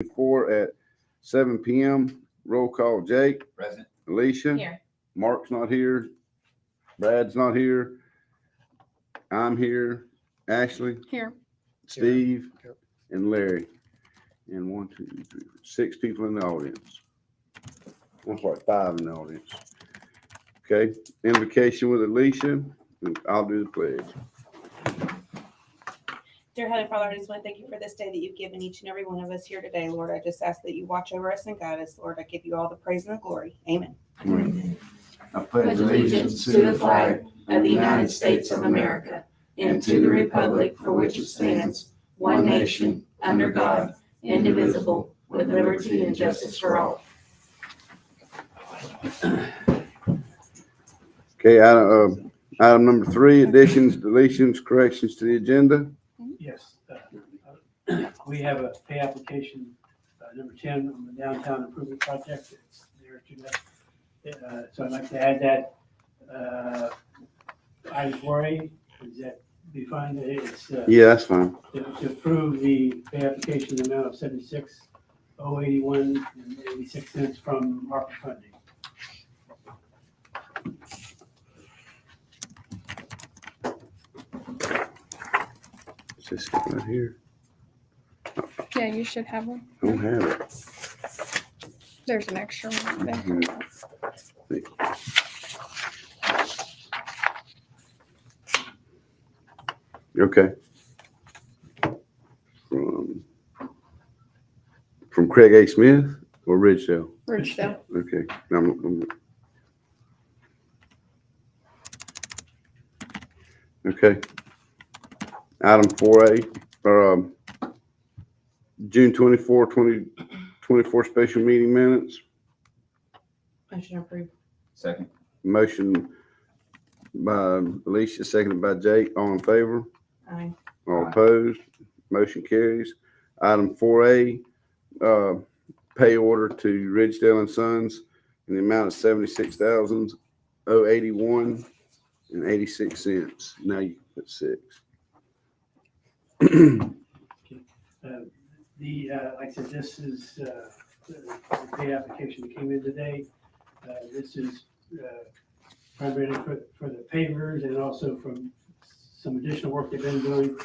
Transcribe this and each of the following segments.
at 7 p.m. Roll call: Jake, Present. Alicia, Here. Mark's not here, Brad's not here, I'm here, Ashley, Here. Steve, Yep. and Larry. And 1, 2, 3, 4, 6 people in the audience. That's like 5 in the audience. Okay, invocation with Alicia, and I'll do the pledge. Dear Heavenly Father, I just want to thank you for this day that you've given each and every one of us here today, Lord. I just ask that you watch over us and guide us, Lord. I give you all the praise and the glory. Amen. I Pledge allegiance to the flag of the United States of America and to the republic for which it stands, one nation, under God, indivisible, with liberty and justice for all. Okay, item number 3, additions, deletions, corrections to the agenda. Yes, we have a pay application, number 10 on the downtown improvement project. It's there to, so I'd like to add that, item 4A, is that be fine? It's, Yeah, that's fine. to approve the pay application in the amount of $76,081 and 86 cents from ARPA funding. Is this it right here? Yeah, you should have one. I don't have it. There's an extra one there. Mhm. Okay. From Craig A. Smith or Ridgedale? Ridgedale. Okay. Okay. Item 4A, or June 24, 2024 special meeting minutes. Motion approved. Second. Motion by Alicia, seconded by Jake. All in favor? Aye. All Aye. opposed? Motion carries. Item 4A, pay order to Ridgedale and Sons in the amount of $76,081 and 86 cents. Now you can put 6. Like I said, this is the pay application that came in today. This is primarily for the pavers and also from some additional work they've been doing.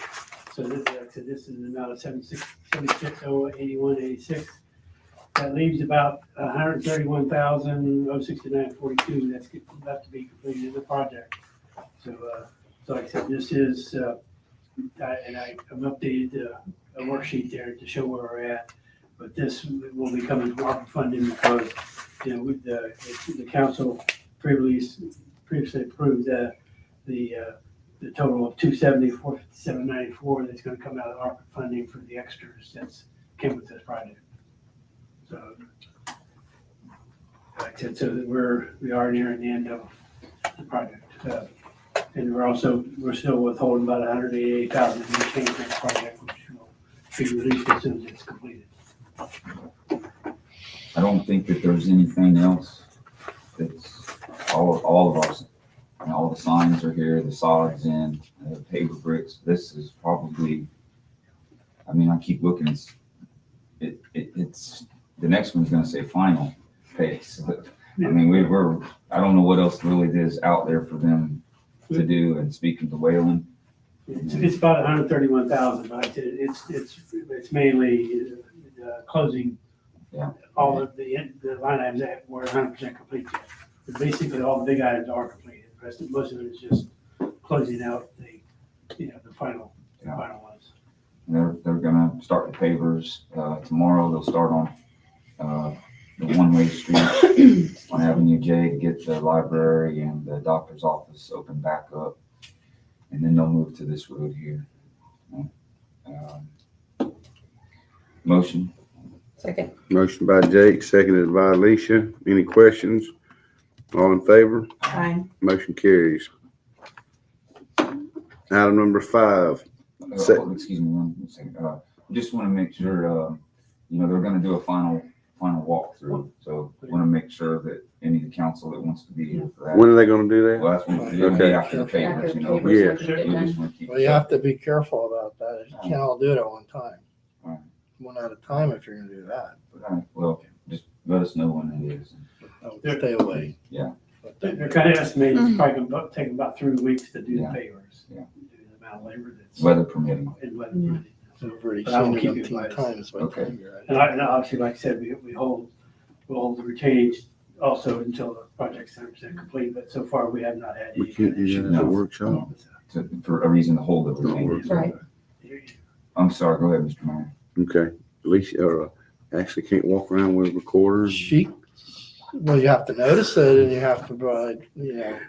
So this, like I said, this is an amount of 76,081.86. That leaves about 131,069.42 that's left to be completed in the project. So like I said, this is, and I've updated a worksheet there to show where we're at. But this will be coming from ARPA funding because, you know, with the council previously approved the total of $274,794 that's going to come out of ARPA funding for the extras that's came with this project. So, like I said, so that we are nearing the end of the project. And we're still withholding about $188,000 in the change for the project, which will be released as soon as it's completed. I don't think that there's anything else. It's all of us. And all the signs are here, the solids in, the paper bricks. This is probably, I mean, I keep looking, it's the next one's gonna say final phase. But, I mean, I don't know what else really is out there for them to do. And speaking to Wayland, It's about 131,000, but it's mainly closing. Yeah. All of the line items that were 100% complete yet. But basically, all the big items are completed. The rest most of it is just closing out the final ones. they're gonna start the pavers tomorrow. They'll start on the one-way street on Avenue J to get the library and the doctor's office open back up. And then they'll move to this road here. Motion. Second. Motion by Jake, seconded by Alicia. Any questions? All in favor? Aye. Motion carries. Item number 5. Excuse me one second. Just want to make sure, they're going to do a final walkthrough. So want to make sure that any of the council that wants to be here for that. When are they gonna do that? Well, that's when it'll be after the favors, Yeah. We just want to keep. Well, you have to be careful about that. You can't all do it at one time. Right. one at a time if you're gonna do that. All right, well, just let us know when it is. Don't stay away. Yeah. They're kind of estimating it's probably gonna take about 3 weeks to do the Yeah. pavers. Yeah. Due to the amount of labor that's. Weather permitting. And weather permitting. So we've already But I will seen it keep you 18 advised. times by the Okay. time you're at it. And obviously, like I said, we'll hold the retainage also until the project's 100% complete, but so far we have not had We any. can't do that at a No. workshop. For a reason to hold it. Don't work. Right. I'm sorry, go ahead, Mr. Mayor. Okay, Alicia, Ashley can't walk around with recorders. She, well, you have to notice it and you have to provide,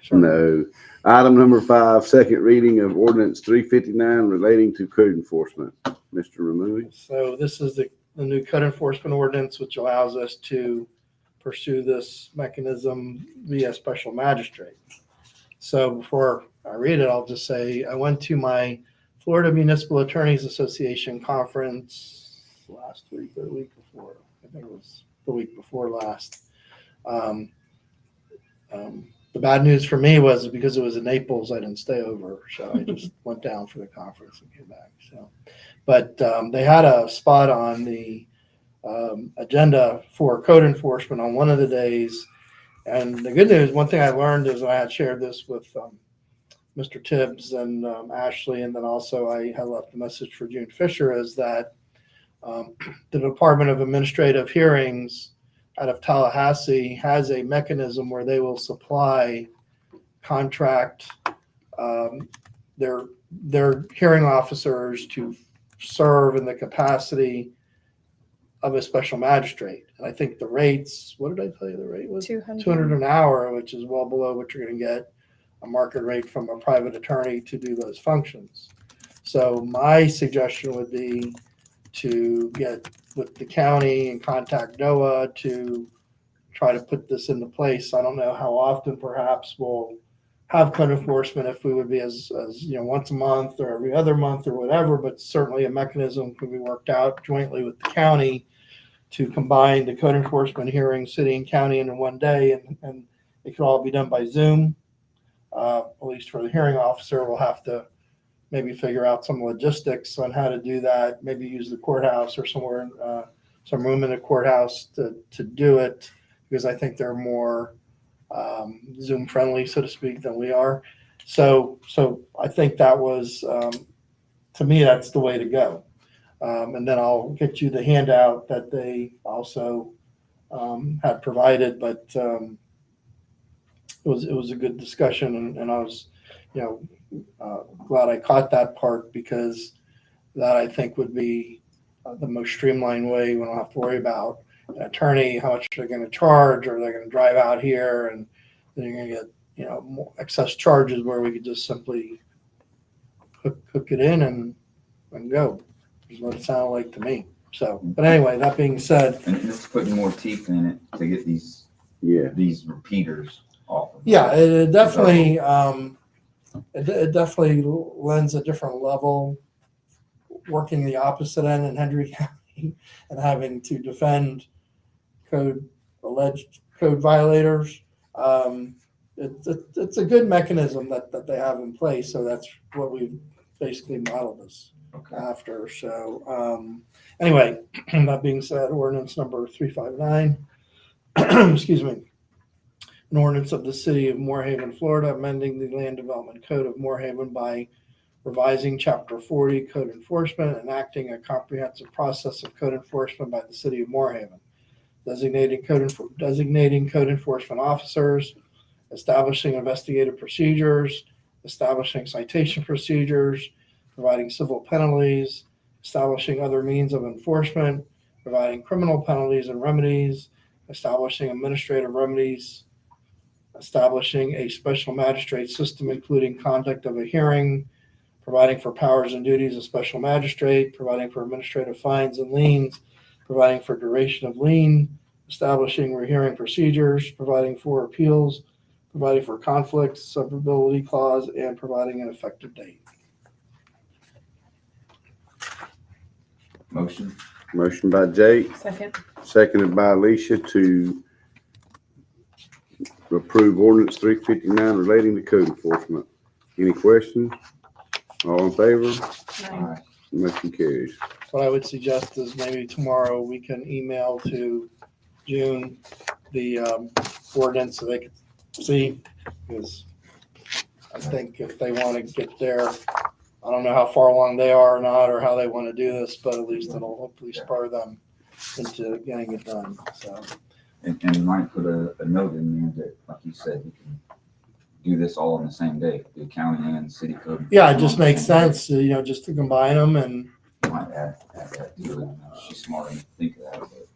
certain- No. Item number 5, second reading of ordinance 359 relating to code enforcement. Mr. Ramui. So this is the new code enforcement ordinance, which allows us to pursue this mechanism via special magistrate. So before I read it, I'll just say, I went to my Florida Municipal Attorneys Association conference last week or the week before. I think it was the week before last. The bad news for me was because it was in Naples, I didn't stay over. So I just went down for the conference and came back. So, but they had a spot on the agenda for code enforcement on one of the days. And the good news, one thing I learned is I had shared this with Mr. Tibbs and Ashley, and then also I had left a message for June Fisher, is that the Department of Administrative Hearings out of Tallahassee has a mechanism where they will supply contract their hearing officers to serve in the capacity of a special magistrate. And I think the rates, what did I tell you the rate was? 200 an hour, which is well below what you're going to get a market rate from a private attorney to do those functions. So my suggestion would be to get with the county and contact NOAA to try to put this into place. I don't know how often perhaps we'll have code enforcement, if we would be as once a month or every other month or whatever, but certainly a mechanism can be worked out jointly with the county to combine the code enforcement hearing, city and county in one day, and it could all be done by Zoom. At least for the hearing officer, we'll have to maybe figure out some logistics on how to do that. Maybe use the courthouse or somewhere, some room in the courthouse to do it, because I think they're more Zoom friendly, so to speak, than we are. So I think that was, to me, that's the way to go. And then I'll get you the handout that they also had provided, but it was a good discussion, and I was, glad I caught that part, because that I think would be the most streamlined way. We don't have to worry about an attorney, how much they're going to charge, or they're going to drive out here, and then you're going to get, more excess charges, where we could just simply hook it in and go. Is what it sounded like to me. So, but anyway, that being said, And it's putting more teeth in it to get these repeaters off of it. yeah, it definitely it definitely lends a different level working the opposite end in Hendry County and having to defend alleged code violators. It's a good mechanism that they have in place. So that's what we've basically modeled this Okay. after. So anyway, that being said, ordinance number 359, excuse me, an ordinance of the city of Moorhaven, Florida, amending the land development code of Moorhaven by revising chapter 40 code enforcement, and enacting a comprehensive process of code enforcement by the city of Moorhaven, designating code enforcement officers, establishing investigative procedures, establishing citation procedures, providing civil penalties, establishing other means of enforcement, providing criminal penalties and remedies, establishing administrative remedies, establishing a special magistrate system, including conduct of a hearing, providing for powers and duties of special magistrate, providing for administrative fines and liens, providing for duration of lien, establishing rehearing procedures, providing for appeals, providing for conflicts, severability clause, and providing an effective date. Motion? Motion by Jake, Second. seconded by Alicia to approve ordinance 359 relating to code enforcement. Any questions? All in favor? Aye. Motion carries. What I would suggest is maybe tomorrow we can email to June the ordinance so they can see, because I think if they want to get there, I don't know how far along they are or not, or how they want to do this, but at least it'll hopefully spur them into getting it done, so. And you might put a note in there that, like you said, you can do this all on the same day, the county and city code. Yeah, it just makes sense, just to combine them and, Might add that to it. She's smart enough to think of that, but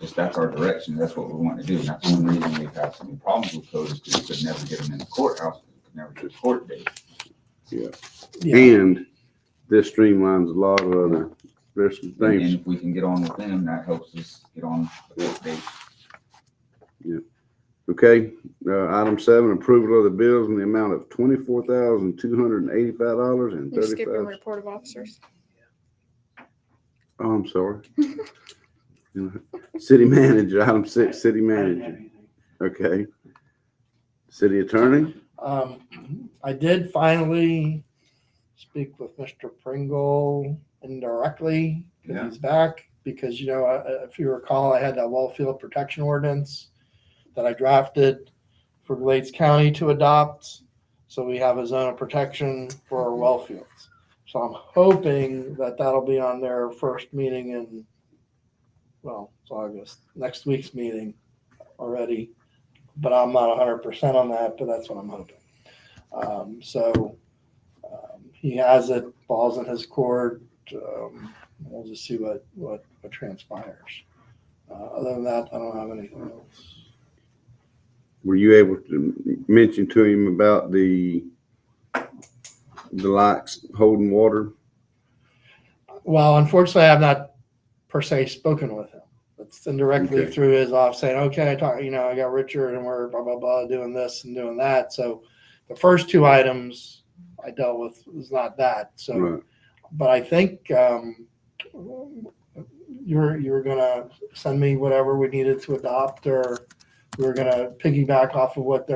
just that's our direction. That's what we want to do. And that's one reason we've had so many problems with code is because we could never get them in the courthouse. We could never get a court date. yeah. And this streamlines a lot of other, there's some And things. if we can get on with them, that helps us get on the court date. Okay, item 7, approval of the bills in the amount of $24,285.35. You skip your report of officers. Oh, I'm sorry. City manager, item 6, city I didn't have manager. anything. Okay. City attorney? I did finally speak with Mr. Pringle indirectly, because Yeah. he's back, because, if you recall, I had that well field protection ordinance that I drafted for Glades County to adopt. So we have a zone of protection for our well fields. So I'm hoping that that'll be on their first meeting in, it's August, next week's meeting already. But I'm not 100% on that, but that's what I'm hoping. He has it, ball's in his court. We'll just see what transpires. Other than that, I don't have anything else. Were you able to mention to him about the lights holding water? Well, unfortunately, I have not per se spoken with him. It's indirectly Okay. through his office saying, okay, I got Richard and we're blah, blah, blah, doing this and doing that. So the first 2 items I dealt with was not that. So, Right. but I think you were going to send me whatever we needed to adopt, or we were going to piggyback off of what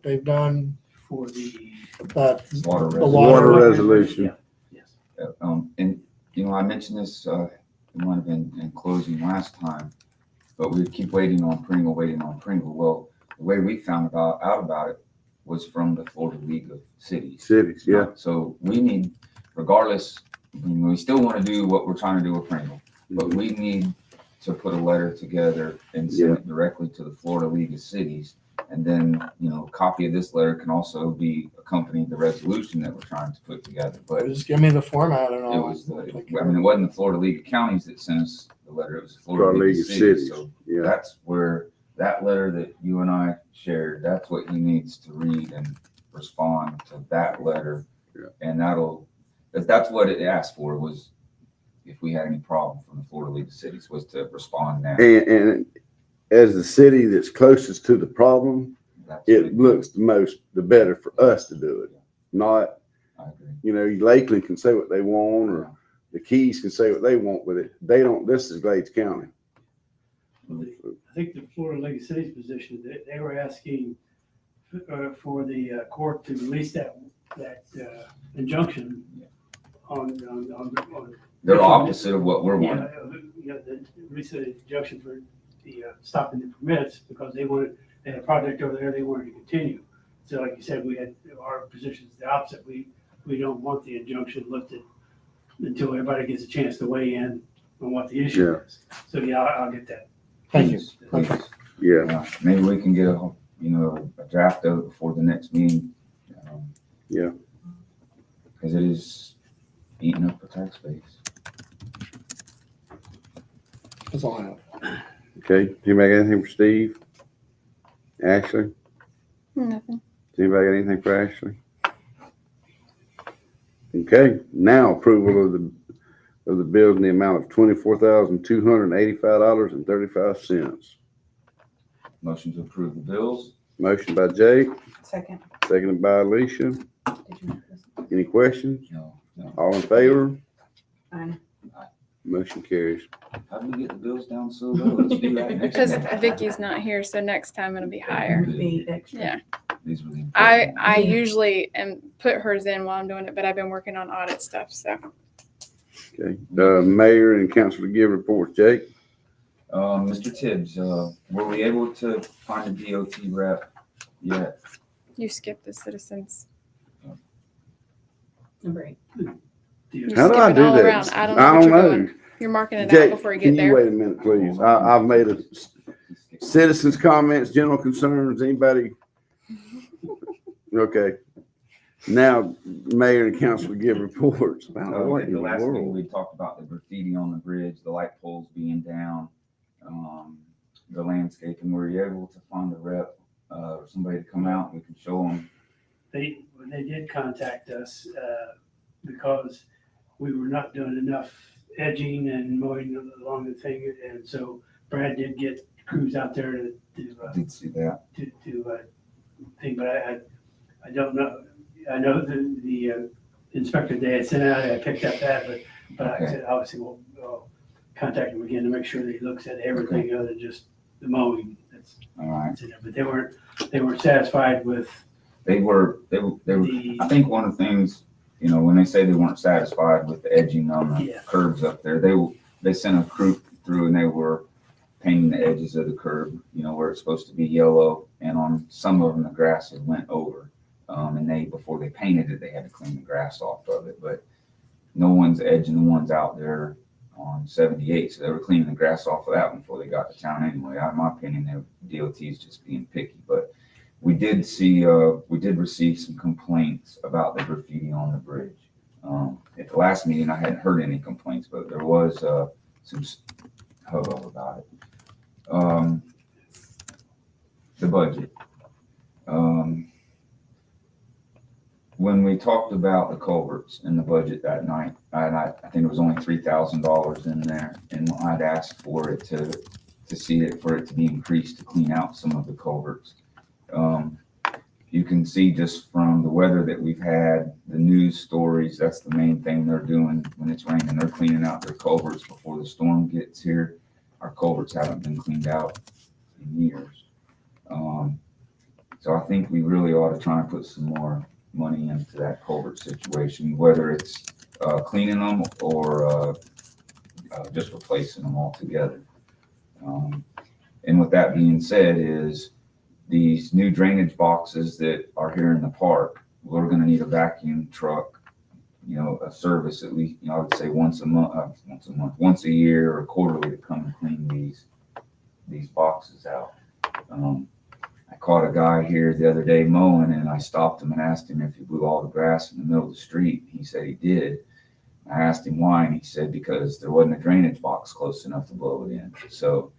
they've done. For the. That Water the Water water. resolution. Yeah, yes. And, I mentioned this, it might have been in closing last time, but we keep waiting on Pringle. Well, the way we found out about it was from the Florida League of Cities. Cities, yeah. So we need, regardless, we still want to do what we're trying to do with Pringle, but we need to put a letter together and send it directly to the Florida League of Cities. And then, a copy of this letter can also be accompanying the resolution that we're trying to put together. But Just give me the format and it all. was it wasn't the Florida League of Counties that sent us the letter. It was the Florida Florida League of Cities. So yeah. that's where that letter that you and I shared, that's what he needs to read and respond to that letter. Yeah. And that's what it asked for, was if we had any problem from the Florida League of Cities, was to respond now. And as the city that's closest to the problem, That's it looks the better for us to do it. Not, I agree. Lakeland can say what they want, or the Keys can say what they want with it. They don't, this is Glades County. I think the Florida League of Cities position, they were asking for the court to release that injunction on. They're opposite of what we're Yeah, wanting. the recent injunction for the stopping the permits, because they had a project over there they wanted to continue. So like you said, our position is the opposite. We don't want the injunction lifted until everybody gets a chance to weigh in on what the issue is. So yeah, I'll get that. Thank you. Please. Yeah. Maybe we can get a draft of it before the next meeting. Yeah. Because it is eating up the tax base. That's all I have. Okay. Anybody got anything for Steve? Ashley? Nothing. Anybody got anything for Ashley? Okay, now approval of the bills in the amount of $24,285.35. Motion to approve the bills. Motion by Jake, Second. seconded by Alicia. Did you make this? Any questions? No. All in favor? Aye. Motion carries. How do we get the bills down so low? Let's do that next Because time. Vicky's not here, so next time it'll be higher. Be extra. Yeah. These were the I important ones. usually am put hers in while I'm doing it, but I've been working on audit stuff, so Okay, mayor and council to give reports. Jake? Mr. Tibbs, were we able to find a DOT rep yet? You skipped the citizens. Number 8. You How do skip I it do all that? around. I don't know I what don't you're know. doing. You're marking it out Jake, before you can get you there. wait a minute, please? I've made a citizens' comments, general concerns, anybody? Okay. Now, mayor and council to give reports. I don't know what At in the the last meeting, world. we talked about the graffiti on the bridge, the light poles being down, the landscaping. Were you able to find a rep, or somebody to come out and we can show them? They did contact us, because we were not doing enough edging and mowing along the thing. And so Brad did get crews out there to I did see that. thing, but I don't know. I know the inspector they had sent out, I picked up that, but I Okay. said, obviously, we'll contact him again to make sure that he looks at everything other than just the mowing. All right. That's in there. But they weren't satisfied with They were, the, I think one of the things, when they say they weren't satisfied with the edging on the Yeah. curbs up there, they sent a crew through and they were painting the edges of the curb, where it's supposed to be yellow, and on some of them, the grass had went over. And before they painted it, they had to clean the grass off of it, but no one's edging the ones out there on 78, so they were cleaning the grass off of that one before they got to town anyway. In my opinion, the DOT's just being picky, but we did receive some complaints about the graffiti on the bridge. At the last meeting, I hadn't heard any complaints, but there was some hubbub about it. The budget. When we talked about the culverts in the budget that night, I think it was only $3,000 in there, and I'd asked for it to see it, for it to be increased to clean out some of the culverts. You can see just from the weather that we've had, the news stories, that's the main thing they're doing when it's raining. They're cleaning out their culverts before the storm gets here. Our culverts haven't been cleaned out in years. So I think we really ought to try and put some more money into that culvert situation, whether it's cleaning them or just replacing them altogether. And with that being said, is these new drainage boxes that are here in the park, we're going to need a vacuum truck, a service at least, I would say once a year or quarterly to come and clean these boxes out. I caught a guy here the other day mowing, and I stopped him and asked him if he blew all the grass in the middle of the street. He said he did. I asked him why, and he said because there wasn't a drainage box close enough to blow it in. So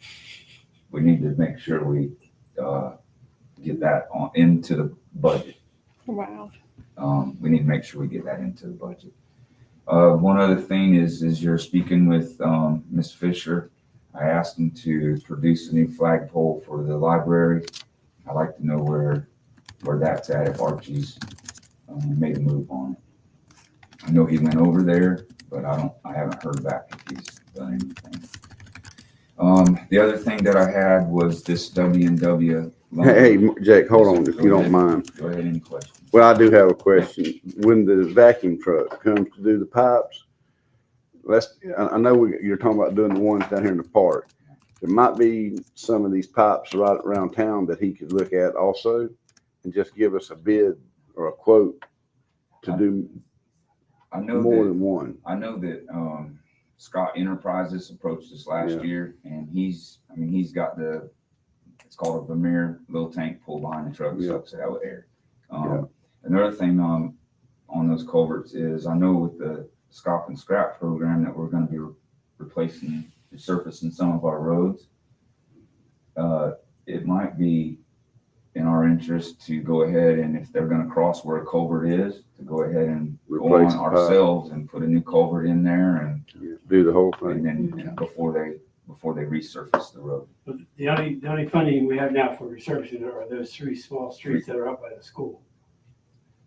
we need to make sure we get that into the budget. Wow. We need to make sure we get that into the budget. One other thing is you're speaking with Ms. Fisher. I asked him to produce a new flagpole for the library. I'd like to know where that's at, if Archie's made a move on it. I know he went over there, but I haven't heard back if he's done anything. The other thing that I had was this W&W loan. Hey, Jake, hold on, if you don't mind. Go ahead, any questions? Well, I do have a question. When the vacuum truck comes to do the pipes, I know you're talking about doing the ones down here in the park. There might be some of these pipes right around town that he could look at also and just give us a bid or a quote to do I know more that than one. I know that Scott Enterprises approached us last Yeah. year, and he's got it's called a Vermeer little tank pulled behind the truck, Yeah. sucks it out with air. Yeah. Another thing on those culverts is I know with the Scop and Scrap program that we're going to be replacing, resurfacing some of our roads. It might be in our interest to go ahead and if they're going to cross where a culvert is, to go ahead and go Replace on the pipe. ourselves and put a new culvert in there and Do the whole thing. then before they resurface the road. but the only funding we have now for resurfacing are those 3 small streets that are up by the school.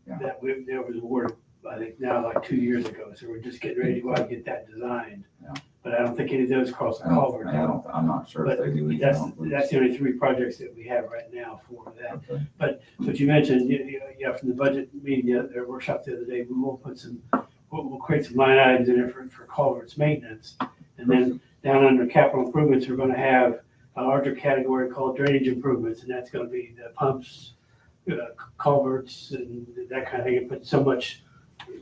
Yeah. That was awarded, I think now like 2 years ago, so we're just getting ready to go out and get that designed. Yeah. But I don't think any of those cross the culvert. I'm not sure if they do either. That's the only 3 projects that we have right now for that. Okay. But you mentioned, from the budget meeting, their workshop the other day, we will put some we'll create some line items in it for culverts maintenance. And then down under capital improvements, we're gonna have a larger category called drainage improvements, and that's gonna be the pumps, culverts, and that kind of thing. And put so much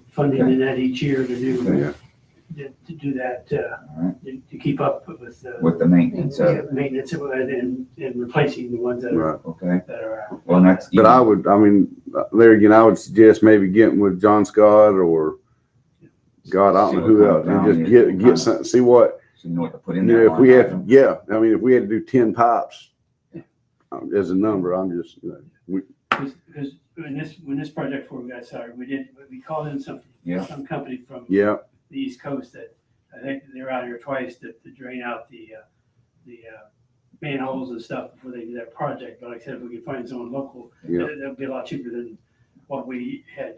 funding in that each year to do, Yeah. to do that, All right, to keep up with the maintenance of it, maintenance and replacing the ones that Right. okay? are out. Well, that's. But I would, I mean, Larry, again, I would suggest maybe getting with John Scott or God, I don't know who else, and just get some, see what, So you know what to put you in know, there. if we have, yeah, I mean, if we had to do 10 pipes as a number, I'm just, you know, Because when this project before we got started, we called in some company from yeah, the East Coast that I think they're out here twice to drain out the manholes and stuff before they do that project. But like I said, if we could find someone local, yeah, that'll be a lot cheaper than what we had,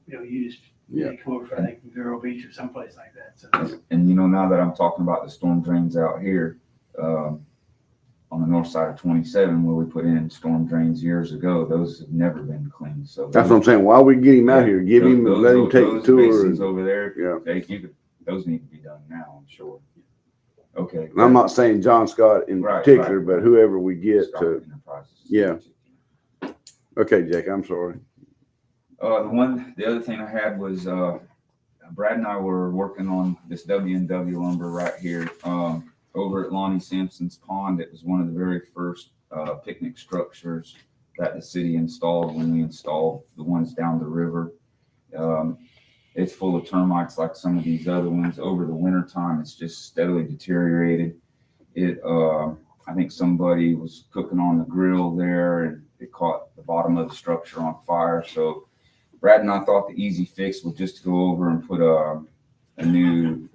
used. Yeah. They come over, I think, from Vero Beach or someplace like that. So And you know, now that I'm talking about the storm drains out here, on the north side of 27, where we put in storm drains years ago, those have never been cleaned. So that's what I'm saying. Why we get him out here, give him, let him take the those tour. basins And, over there, yeah, those need to be done now, I'm sure. Okay. and I'm not saying John Scott in Right, particular, right. but whoever we get Scott to, Enterprises. Yeah. okay, Jake, I'm sorry. The other thing I had was, Brad and I were working on this W&W lumber right here, over at Lonnie Sampson's pond. It was one of the very first, picnic structures that the city installed when we installed the ones down the river. It's full of termites like some of these other ones. Over the winter time, it's just steadily deteriorated. I think somebody was cooking on the grill there and it caught the bottom of the structure on fire. So Brad and I thought the easy fix was just to go over and put a new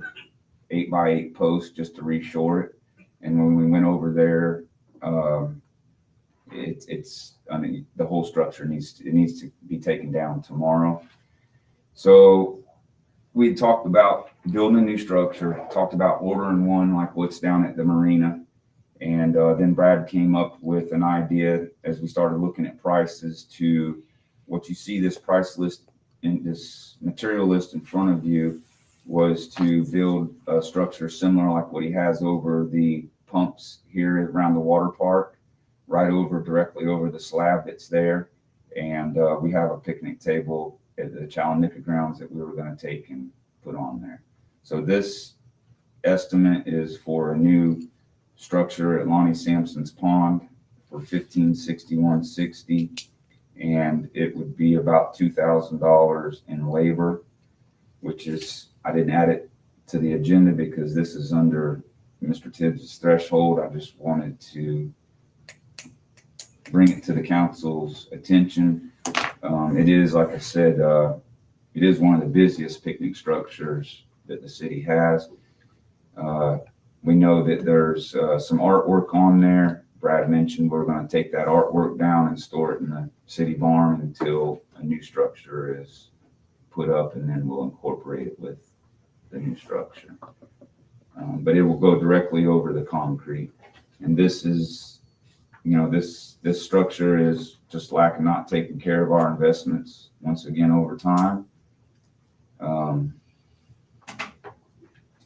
8x8 post just to reshore it. And when we went over there, I mean, the whole structure needs to be taken down tomorrow. So we talked about building a new structure, talked about ordering one like what's down at the marina. And then Brad came up with an idea as we started looking at prices to what you see this price list in this material list in front of you was to build a structure similar like what he has over the pumps here around the water park, right over directly over the slab that's there. And we have a picnic table at the Challenger grounds that we were going to take and put on there. So this estimate is for a new structure at Lonnie Sampson's pond for $1,561.60, and it would be about $2,000 in labor, which is, I didn't add it to the agenda because this is under Mr. Tibbs' threshold. I just wanted to bring it to the council's attention. It is, like I said, it is one of the busiest picnic structures that the city has. We know that there's some artwork on there. Brad mentioned we're going to take that artwork down and store it in the city barn until a new structure is put up, and then we'll incorporate it with the new structure. But it will go directly over the concrete. And this is, this structure is just lacking not taking care of our investments once again over time.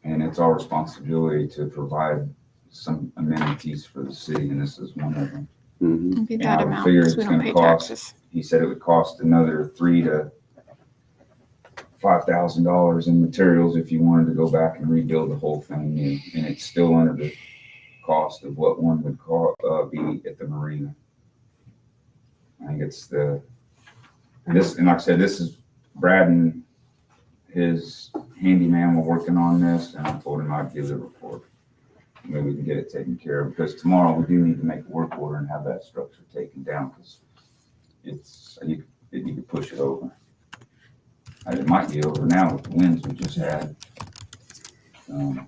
And it's our responsibility to provide some amenities for the city, and this is one of them. Mhm. It'd be And that I would amount, figure because we it's don't gonna pay cost- taxes. He said it would cost another $3,000 to $5,000 in materials if you wanted to go back and rebuild the whole thing new, and it's still under the cost of what one would be at the marina. I think it's this, and like I said, this is Brad and his handyman were working on this, and I told him I'd give the report. Maybe we can get it taken care of, because tomorrow we do need to make a work order and have that structure taken down, because you could push it over. It might be over now with the winds we just had. Okay.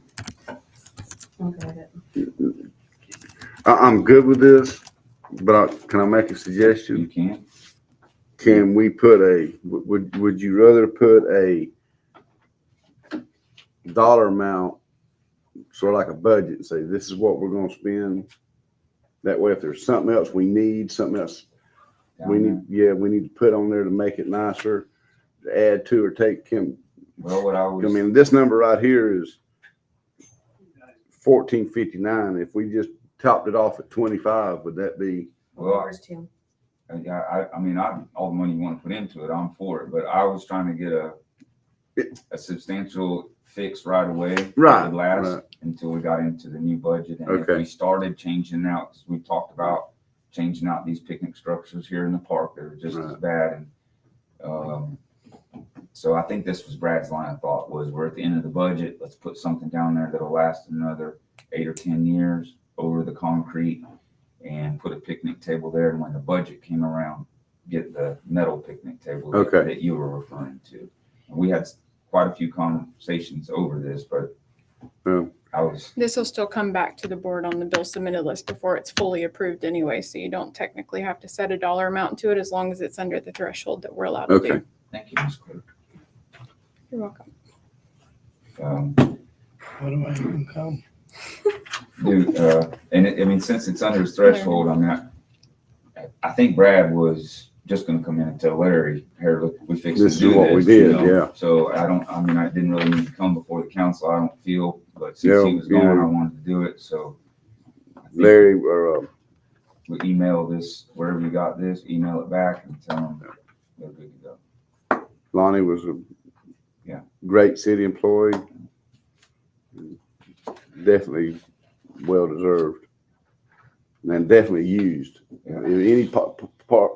I'm good with this, but can I make a You suggestion? can. Can we put would you rather put a dollar amount, sort of like a budget, and say, this is what we're gonna spend? That way, if there's something else we need, something else we need to put on there to make it nicer, to add to or take, Well, what I I was, mean, this number right here is 1459. If we just topped it off at 25, would that be? well, Where's Tim? I mean, all the money you want to put into it, I'm for it, but I was trying to get a substantial fix right away. that Right, would last right. until we got into the new budget. And if Okay. we started changing out, 'cause we talked about changing out these picnic structures here in the park that are just as Right. bad. And, so I think this was Brad's line of thought was we're at the end of the budget. Let's put something down there that'll last another 8 or 10 years over the concrete and put a picnic table there. And when the budget came around, get the metal picnic table Okay. that you were referring to. And we had quite a few conversations over this, but Yeah. I was, This will still come back to the board on the bill submitted list before it's fully approved anyway, so you don't technically have to set a dollar amount to it as long as it's under the threshold that we're allowed to Okay. do. thank you, Ms. Clerk. You're welcome. What do I even come? Dude, I mean, since it's under his threshold, I think Brad was just gonna come in and tell Larry, here, look, we fixed This to is do what we this, you did, know? yeah. So I didn't really need to come before the council, I don't feel, but since Yeah, he was gone, yeah. I wanted to do it, so. I think Larry, or, We email this, wherever you got this, email it back and tell them they're good to go. Lonnie was a Yeah. great city employee. Definitely well deserved. And definitely used. Yeah. If any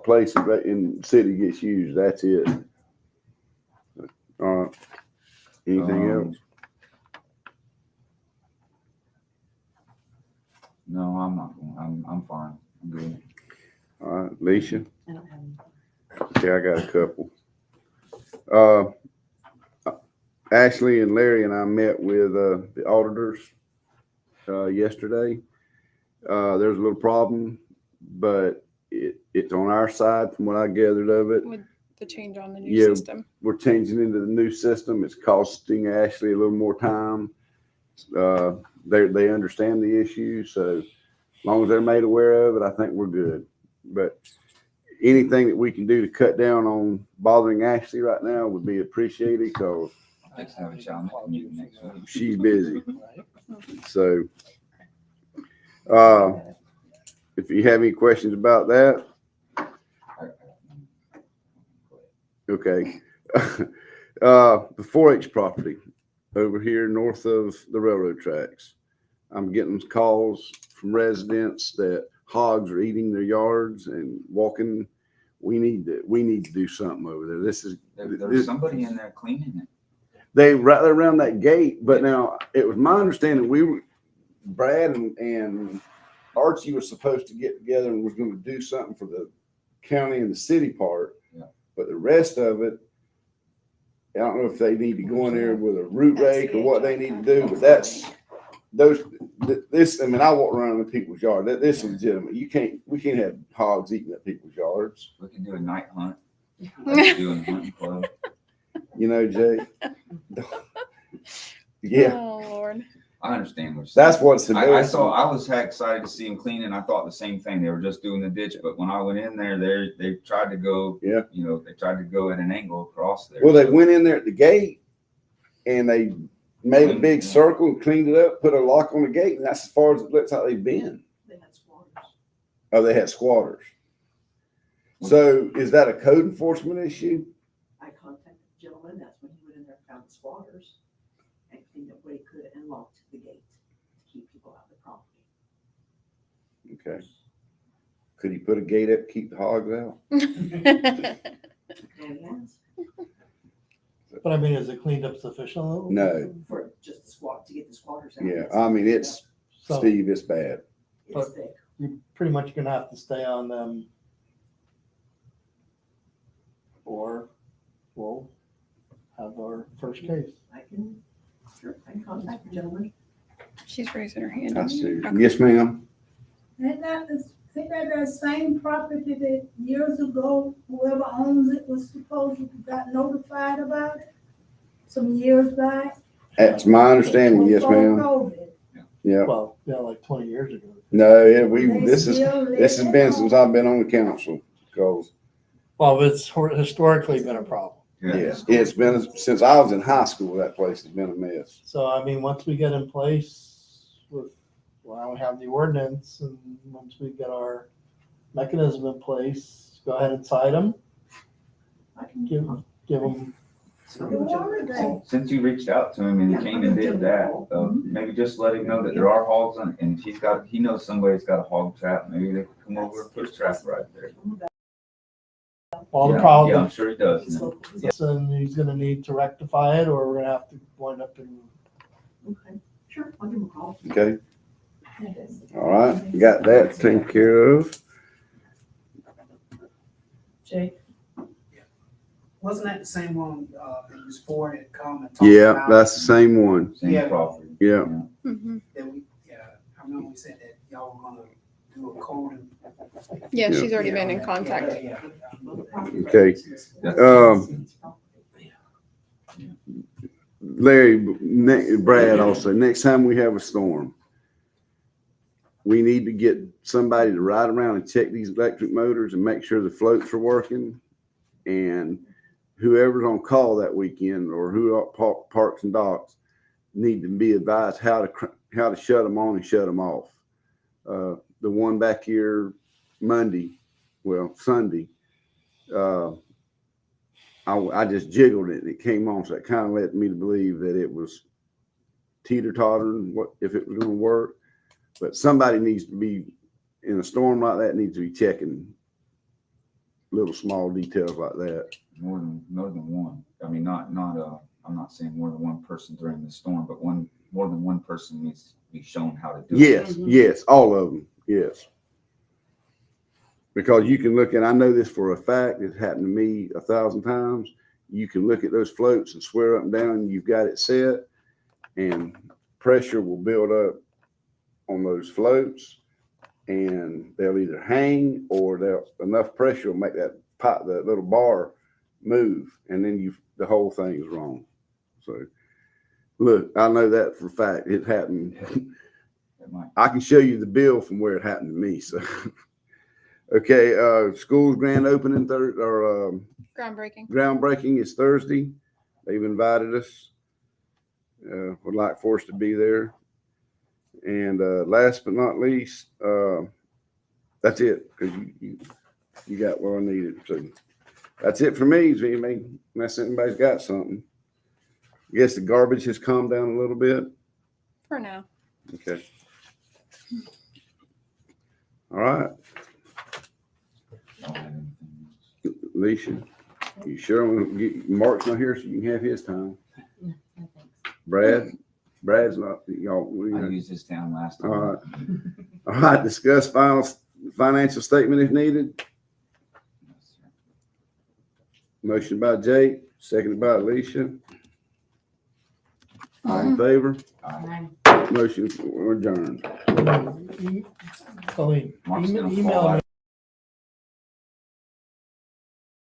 place in the city gets used, that's it. All right. Anything else? No, I'm not, I'm fine, I'm good. All right, Leisha? I don't have any. Okay, I got a couple. Ashley and Larry and I met with the auditors yesterday. There's a little problem, but it's on our side from what I gathered of it. With the change on the new Yeah. system. We're changing into the new system. It's costing Ashley a little more time. They understand the issue, so as long as they're made aware of it, I think we're good. But anything that we can do to cut down on bothering Ashley right now would be appreciated because Let's have a challenge meeting next week. she's busy. Right? So, if you have any questions about that, okay. The 4-H property over here north of the railroad tracks. I'm getting calls from residents that hogs are eating their yards and walking. We need to do something over there. There's somebody in there cleaning it. They right around that gate, but now it was my understanding Brad and Archie was supposed to get together and was going to do something for the county and the city part. Yeah. But the rest of it, I don't know if they need to go in there with a root rake or what they need to do, but this, I mean, I walk around in people's yard. This is legitimate. We can't have hogs eating at people's yards. We can do a night hunt. Like we do in the hunting club. You know, Jay? Yeah, Oh, Lord. I understand what you're that's saying. what's I was excited to see them cleaning. I thought the same thing. They were just doing the ditch, but when I went in there, they tried to go, Yeah. they tried to go at an angle across there. Well, they went in there at the gate and they made a big circle and cleaned it up, put a lock on the gate, and that's as far as it looks like they've been. They had squatters. Oh, they had squatters. So is that a code enforcement issue? I contacted the gentleman, that's when he went in there, found the squatters, and cleaned up what he could and locked the gate to keep people out of the property. Okay. Could he put a gate up, to keep the hogs out? And he has, But I mean, is it cleaned up sufficiently? No. for just the squat, to get the squatters out. Yeah, I mean, it's, So Steve, it's bad. It's thick. you're pretty much gonna have to stay on them. Or we'll have our first case. I can contact the gentleman. She's raising her hand. I see. Okay. Yes, ma'am. Ain't that same property that years ago, whoever owns it was supposed to got notified about it? Some years back? That's my understanding. Yes, Before ma'am. COVID. Yeah. Well, yeah, like 20 years ago. No, yeah, They this still has live been there. since I've been on the council. Cause Well, it's historically been a problem. Yes, it's been, since I was in high school, that place has been a mess. So, I mean, once we get in place with, well, we have the ordinance, and once we get our mechanism in place, go ahead and cite them. Give them, Who are they? Since you reached out to him and he came and did that, maybe just let him know that there are hogs on, and he knows somebody's got a hog trap, maybe they can come over and put a trap right there. all the Yeah, problems. I'm sure he does. And he's gonna need to rectify it, or we're gonna have to wind up in. Okay, sure, I'll give him a call. Okay, all right, got that taken care of. Jake? Wasn't that the same one, it was Ford had come and talked Yeah, about? that's the same one. Same Yeah. property. Yeah, Mhm. That we, I remember we said that y'all were gonna do a code. Yeah, Yeah. she's already been in contact. Yeah. okay. Larry, Brad also, next time we have a storm, we need to get somebody to ride around and check these electric motors and make sure the floats are working. And whoever's on call that weekend, or who are parks and docks, need to be advised how to shut them on and shut them off. The one back here Sunday, I just jiggled it and it came on, so it kind of led me to believe that it was teeter-tottering, what if it was going to work. But somebody needs to be, in a storm like that, needs to be checking little small details like that. More than one. I mean, I'm not saying more than one person during the storm, but more than one person needs to be shown how to do it. Yes, yes, all of them, yes. Because you can look at, I know this for a fact, it's happened to me 1,000 times. You can look at those floats and swear up and down you've got it set, and pressure will build up on those floats, and they'll either hang, or enough pressure will make that pot, the little bar, move, and then the whole thing is wrong. So, look, I know that for a fact. It happened. It might. I can show you the bill from where it happened to me. So, okay, school's grand opening Groundbreaking. groundbreaking is Thursday. They've invited us. Would like for us to be there. And last but not least, that's it, because you got what I needed. So that's it for me. Unless anybody's got something. I guess the garbage has calmed down a little bit. For now. Okay. All right, I don't have anything else. Alicia, you sure? Mark's not here, so you can have his time. Brad's not, y'all. I used this down last time. All right. All right, discuss final financial statement if needed. Motion by Jake, seconded by Alicia. All in favor? Aye. Motion adjourned. Colleen, Mark's gonna email fall me